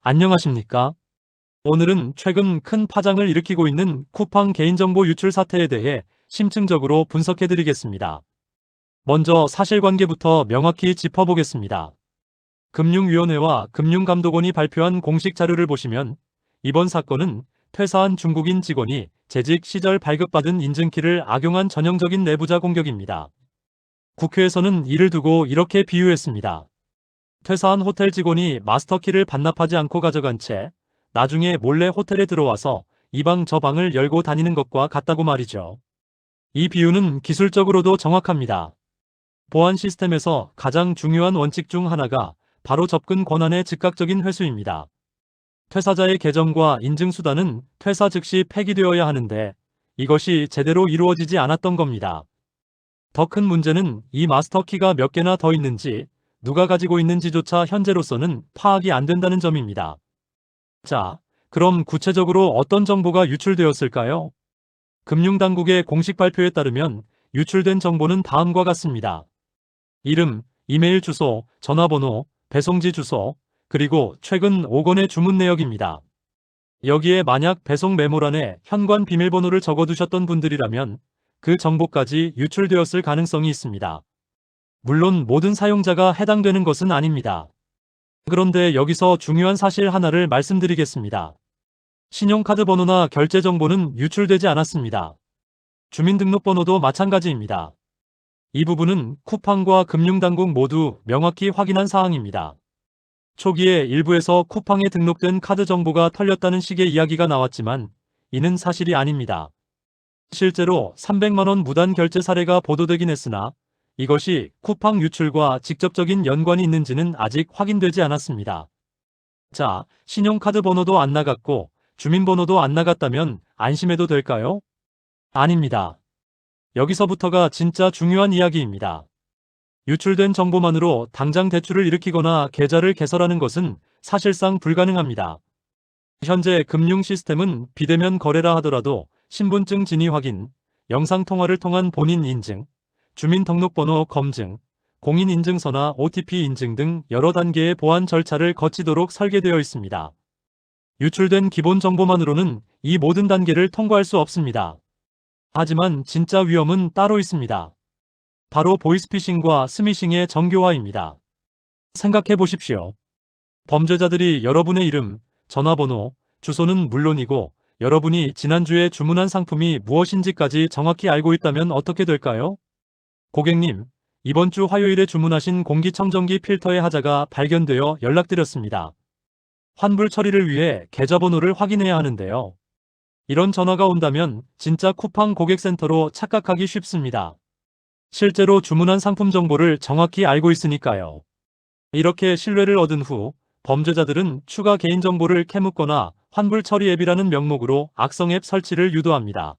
안녕하십니까? 오늘은 최근 큰 파장을 일으키고 있는 쿠팡 개인정보 유출 사태에 대해 심층적으로 분석해드리겠습니다. 먼저 사실관계부터 명확히 짚어보겠습니다. 금융위원회와 금융감독원이 발표한 공식 자료를 보시면 이번 사건은 퇴사한 중국인 직원이 재직 시절 발급받은 인증키를 악용한 전형적인 내부자 공격입니다. 국회에서는 이를 두고 이렇게 비유했습니다. 퇴사한 호텔 직원이 마스터키를 반납하지 않고 가져간 채 나중에 몰래 호텔에 들어와서 이 방 저 방을 열고 다니는 것과 같다고 말이죠. 이 비유는 기술적으로도 정확합니다. 보안 시스템에서 가장 중요한 원칙 중 하나가 바로 접근 권한의 즉각적인 회수입니다. 퇴사자의 계정과 인증수단은 퇴사 즉시 폐기되어야 하는데 이것이 제대로 이루어지지 않았던 겁니다. 더 큰 문제는 이 마스터키가 몇 개나 더 있는지 누가 가지고 있는지조차 현재로서는 파악이 안 된다는 점입니다. 자, 그럼 구체적으로 어떤 정보가 유출되었을까요? 금융당국의 공식 발표에 따르면 유출된 정보는 다음과 같습니다. 이름, 이메일 주소, 전화번호, 배송지 주소, 그리고 최근 5건의 주문 내역입니다. 여기에 만약 배송 메모란에 현관 비밀번호를 적어두셨던 분들이라면 그 정보까지 유출되었을 가능성이 있습니다. 물론 모든 사용자가 해당되는 것은 아닙니다. 그런데 여기서 중요한 사실 하나를 말씀드리겠습니다. 신용카드 번호나 결제 정보는 유출되지 않았습니다. 주민등록번호도 마찬가지입니다. 이 부분은 쿠팡과 금융당국 모두 명확히 확인한 사항입니다. 초기에 일부에서 쿠팡에 등록된 카드 정보가 털렸다는 식의 이야기가 나왔지만 이는 사실이 아닙니다. 실제로 300만 원 무단 결제 사례가 보도되긴 했으나 이것이 쿠팡 유출과 직접적인 연관이 있는지는 아직 확인되지 않았습니다. 자, 신용카드 번호도 안 나갔고 주민번호도 안 나갔다면 안심해도 될까요? 아닙니다. 여기서부터가 진짜 중요한 이야기입니다. 유출된 정보만으로 당장 대출을 일으키거나 계좌를 개설하는 것은 사실상 불가능합니다. 현재 금융 시스템은 비대면 거래라 하더라도 신분증 진위 확인, 영상통화를 통한 본인 인증, 주민등록번호 검증, 공인인증서나 OTP 인증 등 여러 단계의 보안 절차를 거치도록 설계되어 있습니다. 유출된 기본 정보만으로는 이 모든 단계를 통과할 수 없습니다. 하지만 진짜 위험은 따로 있습니다. 바로 보이스피싱과 스미싱의 정교화입니다. 생각해 보십시오. 범죄자들이 여러분의 이름, 전화번호, 주소는 물론이고 여러분이 지난주에 주문한 상품이 무엇인지까지 정확히 알고 있다면 어떻게 될까요? 고객님, 이번 주 화요일에 주문하신 공기청정기 필터의 하자가 발견되어 연락드렸습니다. 환불 처리를 위해 계좌번호를 확인해야 하는데요. 이런 전화가 온다면 진짜 쿠팡 고객센터로 착각하기 쉽습니다. 실제로 주문한 상품 정보를 정확히 알고 있으니까요. 이렇게 신뢰를 얻은 후 범죄자들은 추가 개인정보를 캐묻거나 환불 처리 앱이라는 명목으로 악성 앱 설치를 유도합니다.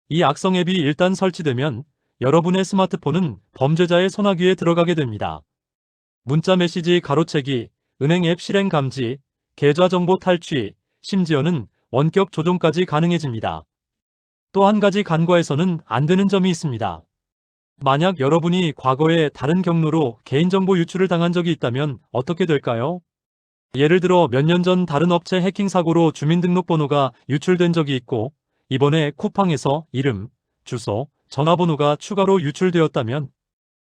이 악성 앱이 일단 설치되면 여러분의 스마트폰은 범죄자의 소나기에 들어가게 됩니다. 문자 메시지 가로채기, 은행 앱 실행 감지, 계좌 정보 탈취, 심지어는 원격 조종까지 가능해집니다. 또 한 가지 간과해서는 안 되는 점이 있습니다. 만약 여러분이 과거에 다른 경로로 개인정보 유출을 당한 적이 있다면 어떻게 될까요? 예를 들어 몇 년 전 다른 업체 해킹 사고로 주민등록번호가 유출된 적이 있고 이번에 쿠팡에서 이름, 주소, 전화번호가 추가로 유출되었다면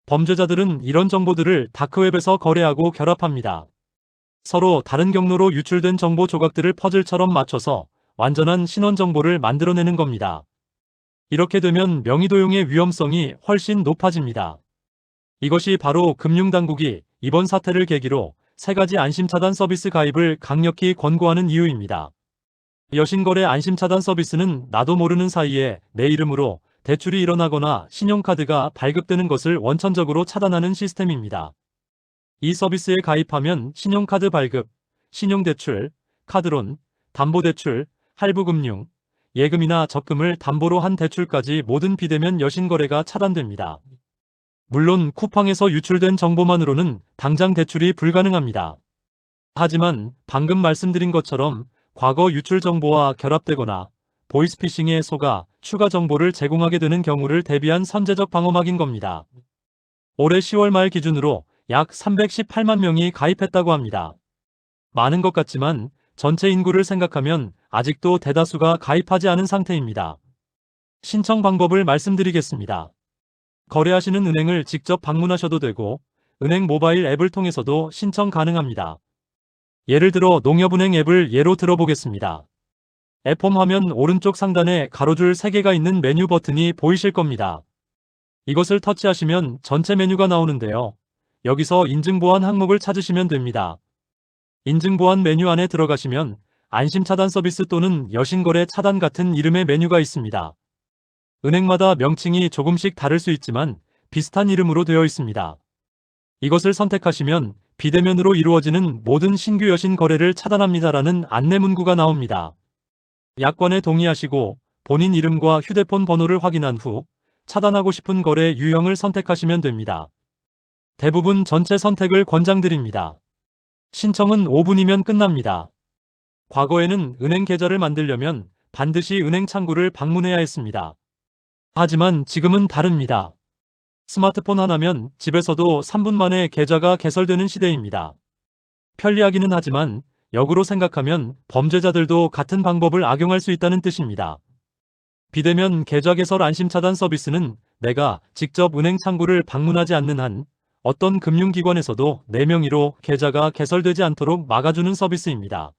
범죄자들은 이런 정보들을 다크웹에서 거래하고 결합합니다. 서로 다른 경로로 유출된 정보 조각들을 퍼즐처럼 맞춰서 완전한 신원 정보를 만들어내는 겁니다. 이렇게 되면 명의도용의 위험성이 훨씬 높아집니다. 이것이 바로 금융당국이 이번 사태를 계기로 3가지 안심차단 서비스 가입을 강력히 권고하는 이유입니다. 여신거래 안심차단 서비스는 나도 모르는 사이에 내 이름으로 대출이 일어나거나 신용카드가 발급되는 것을 원천적으로 차단하는 시스템입니다. 이 서비스에 가입하면 신용카드 발급, 신용대출, 카드론, 담보대출, 할부금융, 예금이나 적금을 담보로 한 대출까지 모든 비대면 여신거래가 차단됩니다. 물론 쿠팡에서 유출된 정보만으로는 당장 대출이 불가능합니다. 하지만 방금 말씀드린 것처럼 과거 유출 정보와 결합되거나 보이스피싱에 속아 추가 정보를 제공하게 되는 경우를 대비한 선제적 방어막인 겁니다. 올해 10월 말 기준으로 약 318만 명이 가입했다고 합니다. 많은 것 같지만 전체 인구를 생각하면 아직도 대다수가 가입하지 않은 상태입니다. 신청 방법을 말씀드리겠습니다. 거래하시는 은행을 직접 방문하셔도 되고 은행 모바일 앱을 통해서도 신청 가능합니다. 예를 들어 농협은행 앱을 예로 들어보겠습니다. 앱홈 화면 오른쪽 상단에 가로줄 3개가 있는 메뉴 버튼이 보이실 겁니다. 이것을 터치하시면 전체 메뉴가 나오는데요. 여기서 인증보안 항목을 찾으시면 됩니다. 인증보안 메뉴 안에 들어가시면 안심차단 서비스 또는 여신거래 차단 같은 이름의 메뉴가 있습니다. 은행마다 명칭이 조금씩 다를 수 있지만 비슷한 이름으로 되어 있습니다. 이것을 선택하시면 비대면으로 이루어지는 모든 신규 여신 거래를 차단합니다라는 안내 문구가 나옵니다. 약관에 동의하시고 본인 이름과 휴대폰 번호를 확인한 후 차단하고 싶은 거래 유형을 선택하시면 됩니다. 대부분 전체 선택을 권장드립니다. 신청은 5분이면 끝납니다. 과거에는 은행 계좌를 만들려면 반드시 은행 창구를 방문해야 했습니다. 하지만 지금은 다릅니다. 스마트폰 하나면 집에서도 3분 만에 계좌가 개설되는 시대입니다. 편리하기는 하지만 역으로 생각하면 범죄자들도 같은 방법을 악용할 수 있다는 뜻입니다. 비대면 계좌 개설 안심차단 서비스는 내가 직접 은행 창구를 방문하지 않는 한 어떤 금융기관에서도 내 명의로 계좌가 개설되지 않도록 막아주는 서비스입니다.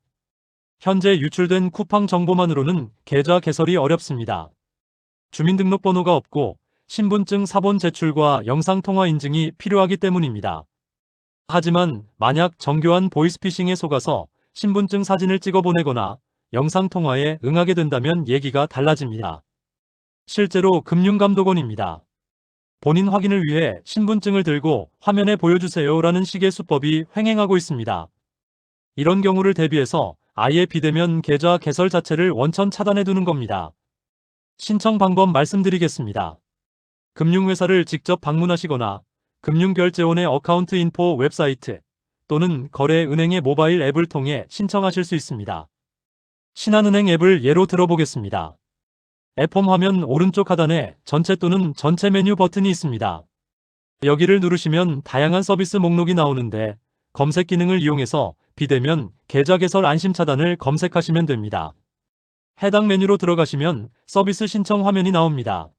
현재 유출된 쿠팡 정보만으로는 계좌 개설이 어렵습니다. 주민등록번호가 없고 신분증 사본 제출과 영상통화 인증이 필요하기 때문입니다. 하지만 만약 정교한 보이스피싱에 속아서 신분증 사진을 찍어 보내거나 영상통화에 응하게 된다면 얘기가 달라집니다. 실제로 금융감독원입니다. 본인 확인을 위해 신분증을 들고 화면에 보여주세요 라는 식의 수법이 횡행하고 있습니다. 이런 경우를 대비해서 아예 비대면 계좌 개설 자체를 원천 차단해 두는 겁니다. 신청 방법 말씀드리겠습니다. 금융회사를 직접 방문하시거나 금융결제원의 어카운트 인포 웹사이트 또는 거래은행의 모바일 앱을 통해 신청하실 수 있습니다. 신한은행 앱을 예로 들어보겠습니다. 앱홈 화면 오른쪽 하단에 전체 또는 전체 메뉴 버튼이 있습니다. 여기를 누르시면 다양한 서비스 목록이 나오는데 검색 기능을 이용해서 비대면 계좌 개설 안심 차단을 검색하시면 됩니다. 해당 메뉴로 들어가시면 서비스 신청 화면이 나옵니다.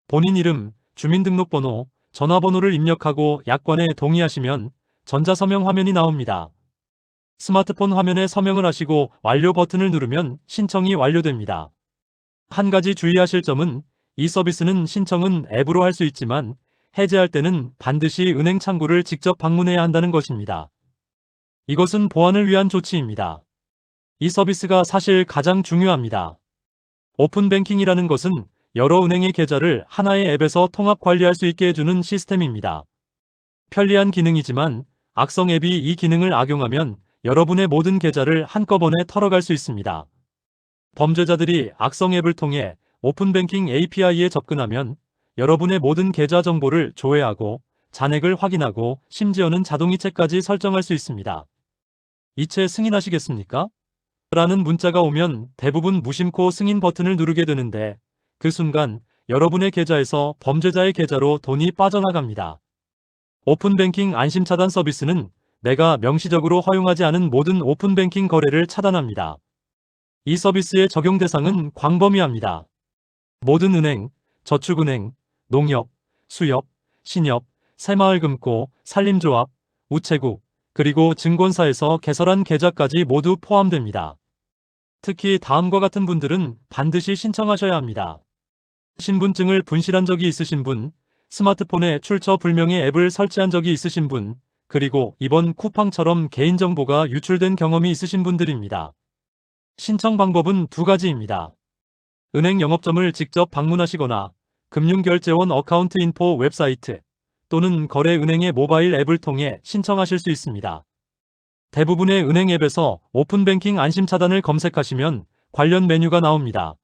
본인 이름, 주민등록번호, 전화번호를 입력하고 약관에 동의하시면 전자서명 화면이 나옵니다. 스마트폰 화면에 서명을 하시고 완료 버튼을 누르면 신청이 완료됩니다. 한 가지 주의하실 점은 이 서비스는 신청은 앱으로 할 수 있지만 해제할 때는 반드시 은행 창구를 직접 방문해야 한다는 것입니다. 이것은 보안을 위한 조치입니다. 이 서비스가 사실 가장 중요합니다. 오픈뱅킹이라는 것은 여러 은행의 계좌를 하나의 앱에서 통합 관리할 수 있게 해주는 시스템입니다. 편리한 기능이지만 악성 앱이 이 기능을 악용하면 여러분의 모든 계좌를 한꺼번에 털어갈 수 있습니다. 범죄자들이 악성 앱을 통해 오픈뱅킹 API에 접근하면 여러분의 모든 계좌 정보를 조회하고 잔액을 확인하고 심지어는 자동이체까지 설정할 수 있습니다. 이체 승인하시겠습니까? 라는 문자가 오면 대부분 무심코 승인 버튼을 누르게 되는데 그 순간 여러분의 계좌에서 범죄자의 계좌로 돈이 빠져나갑니다. 오픈뱅킹 안심차단 서비스는 내가 명시적으로 허용하지 않은 모든 오픈뱅킹 거래를 차단합니다. 이 서비스의 적용 대상은 광범위합니다. 모든 은행, 저축은행, 농협, 수협, 신협, 새마을금고, 산림조합, 우체국, 그리고 증권사에서 개설한 계좌까지 모두 포함됩니다. 특히 다음과 같은 분들은 반드시 신청하셔야 합니다. 신분증을 분실한 적이 있으신 분, 스마트폰에 출처 불명의 앱을 설치한 적이 있으신 분, 그리고 이번 쿠팡처럼 개인정보가 유출된 경험이 있으신 분들입니다. 신청 방법은 두 가지입니다. 은행 영업점을 직접 방문하시거나 금융결제원 어카운트 인포 웹사이트 또는 거래은행의 모바일 앱을 통해 신청하실 수 있습니다. 대부분의 은행 앱에서 오픈뱅킹 안심차단을 검색하시면 관련 메뉴가 나옵니다.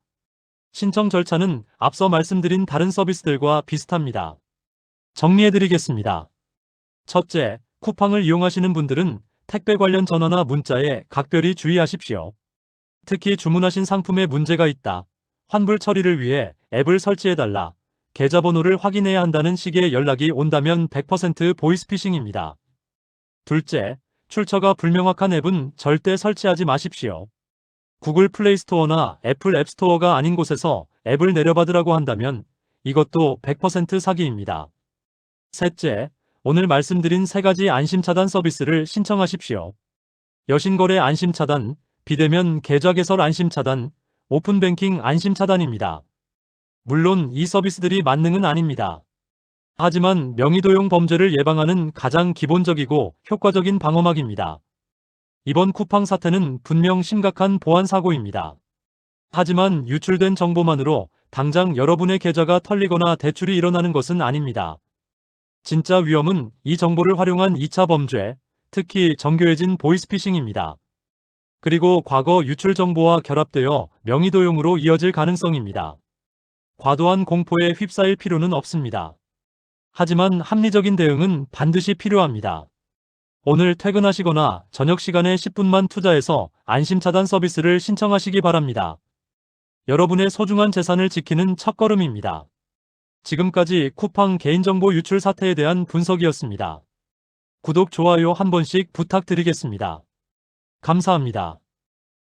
신청 절차는 앞서 말씀드린 다른 서비스들과 비슷합니다. 정리해드리겠습니다. 첫째, 쿠팡을 이용하시는 분들은 택배 관련 전화나 문자에 각별히 주의하십시오. 특히 주문하신 상품에 문제가 있다, 환불 처리를 위해 앱을 설치해달라, 계좌번호를 확인해야 한다는 식의 연락이 온다면 100% 보이스피싱입니다. 둘째, 출처가 불명확한 앱은 절대 설치하지 마십시오. 구글 플레이 스토어나 애플 앱 스토어가 아닌 곳에서 앱을 내려받으라고 한다면 이것도 100% 사기입니다. 셋째, 오늘 말씀드린 3가지 안심차단 서비스를 신청하십시오. 여신거래 안심차단, 비대면 계좌 개설 안심차단, 오픈뱅킹 안심차단입니다. 물론 이 서비스들이 만능은 아닙니다. 하지만 명의도용 범죄를 예방하는 가장 기본적이고 효과적인 방어막입니다. 이번 쿠팡 사태는 분명 심각한 보안 사고입니다. 하지만 유출된 정보만으로 당장 여러분의 계좌가 털리거나 대출이 일어나는 것은 아닙니다. 진짜 위험은 이 정보를 활용한 2차 범죄, 특히 정교해진 보이스피싱입니다. 그리고 과거 유출 정보와 결합되어 명의도용으로 이어질 가능성입니다. 과도한 공포에 휩싸일 필요는 없습니다. 하지만 합리적인 대응은 반드시 필요합니다. 오늘 퇴근하시거나 저녁 시간에 10분만 투자해서 안심차단 서비스를 신청하시기 바랍니다. 여러분의 소중한 재산을 지키는 첫걸음입니다. 지금까지 쿠팡 개인정보 유출 사태에 대한 분석이었습니다. 구독, 좋아요 한 번씩 부탁드리겠습니다. 감사합니다.